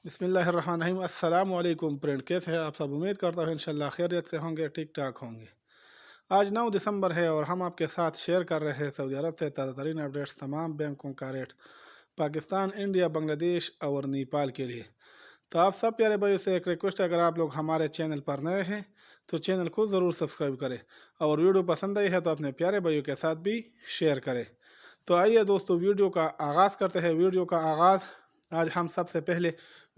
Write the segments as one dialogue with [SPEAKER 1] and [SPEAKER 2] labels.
[SPEAKER 1] बिस्मिल्लाहिर्रहमानिर्रहीम। अस्सलाम वालेकुम फ्रेंड, कैसे हैं आप सब? उम्मीद करता हूँ इंशाल्लाह खैरियत से होंगे, ठीक ठाक होंगे। आज 9 दिसंबर है और हम आपके साथ शेयर कर रहे हैं सऊदी अरब से ताज़ा तरीन अपडेट्स, तमाम बैंकों का रेट पाकिस्तान, इंडिया, बांग्लादेश और नेपाल के लिए। तो आप सब प्यारे भाइयों से एक रिक्वेस्ट है, अगर आप लोग हमारे चैनल पर नए हैं तो चैनल को ज़रूर सब्सक्राइब करें और वीडियो पसंद आई है तो अपने प्यारे भाइयों के साथ भी शेयर करें। तो आइए दोस्तों, वीडियो का आगाज़ करते हैं। वीडियो का आगाज़ आज हम सबसे पहले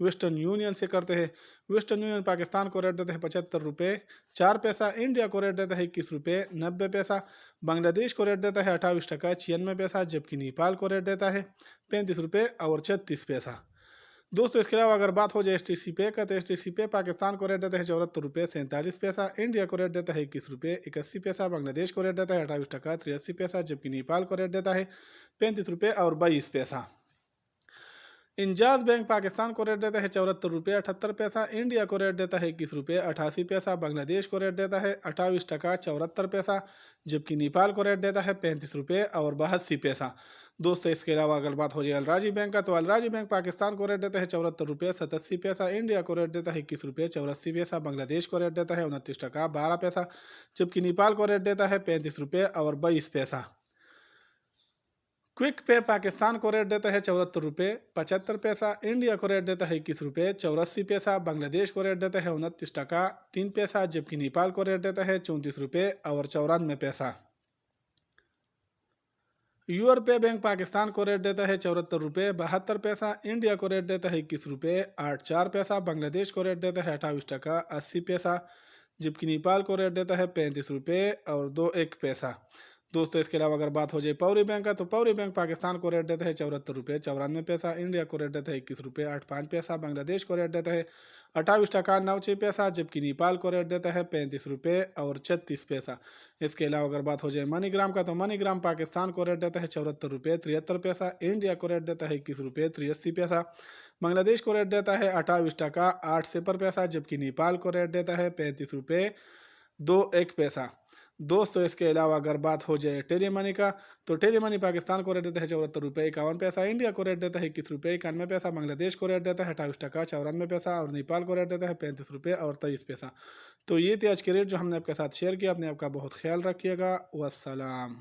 [SPEAKER 1] वेस्टर्न यूनियन से करते हैं। वेस्टर्न यूनियन पाकिस्तान को रेट देता है 75 रुपये 4 पैसा, इंडिया को रेट देता है 21 रुपये 90 पैसा, बांग्लादेश को रेट देता है 28 टका 96 पैसा, जबकि नेपाल को रेट देता है 35 रुपये 36 पैसा। दोस्तों, इसके अलावा अगर बात हो जाए STC पे का, तो STC पे पाकिस्तान को रेट देता है 74 रुपये 47 पैसा, इंडिया को रेट देता है 21 रुपये 81 पैसा, बांग्लादेश को रेट देता है 28 टका 83 पैसा, जबकि नेपाल को रेट देता है 35 रुपये 22 पैसा। इंजाज बैंक पाकिस्तान को रेट देता है 74 रुपये 78 पैसा, इंडिया को रेट देता है 21 रुपये 88 पैसा, बांग्लादेश को रेट देता है 28 टका 74 पैसा, जबकि नेपाल को रेट देता है 35 रुपये 82 पैसा। दोस्तों, इसके अलावा अगर बात हो जाए अलराजी बैंक का, तो अलराजी बैंक पाकिस्तान को रेट देता है 74 रुपये 87 पैसा, इंडिया को रेट देता है 21 रुपये 84 पैसा, बांग्लादेश को रेट देता है 29 टका 12 पैसा, जबकि नेपाल को रेट देता है 35 रुपये 22 पैसा। क्विक पे पाकिस्तान को रेट देता है 74 रुपये 75 पैसा, इंडिया को रेट देता है 21 रुपये 84 पैसा, बांग्लादेश को रेट देता है 29 टका 3 पैसा, जबकि नेपाल को रेट देता है 34 रुपये 94 पैसा। यूरोपीय बैंक पाकिस्तान को रेट देता है 74 रुपये 72 पैसा, इंडिया को रेट देता है 21 रुपये 84 पैसा, बांग्लादेश को रेट देता है 28 टका 80 पैसा, जबकि नेपाल को रेट देता है 35 रुपये 21 पैसा। दोस्तों, इसके अलावा अगर बात हो जाए पौरी बैंक का, तो पौरी बैंक पाकिस्तान को रेट देता है 74 रुपये 94 पैसा, इंडिया को रेट देता है 21 रुपये 85 पैसा, बांग्लादेश को रेट देता है 28 टका 96 पैसा, जबकि नेपाल को रेट देता है 35 रुपये 36 पैसा। इसके अलावा अगर बात हो जाए मनीग्राम का, तो मनीग्राम पाकिस्तान को रेट देता है 74 रुपये 73 पैसा, इंडिया को रेट देता है 21 रुपये 83 पैसा, बांग्लादेश को रेट देता है 28 टका 8 पैसा, जबकि नेपाल को रेट देता है 35 रुपये 21 पैसा। दोस्तों, इसके अलावा अगर बात हो जाए टेली मनी का, तो टेली मनी पाकिस्तान को रेट देता है 74 रुपये 51 पैसा, इंडिया को रेट देता है 21 रुपये 91 पैसा, बांग्लादेश को रेट देता है 28 टका 94 पैसा और नेपाल को रेट देता है 35 रुपये 23 पैसा। तो ये थे आज के रेट जो हमने आपके साथ शेयर किया। अपने आपका बहुत ख्याल रखिएगा। वस्सलाम।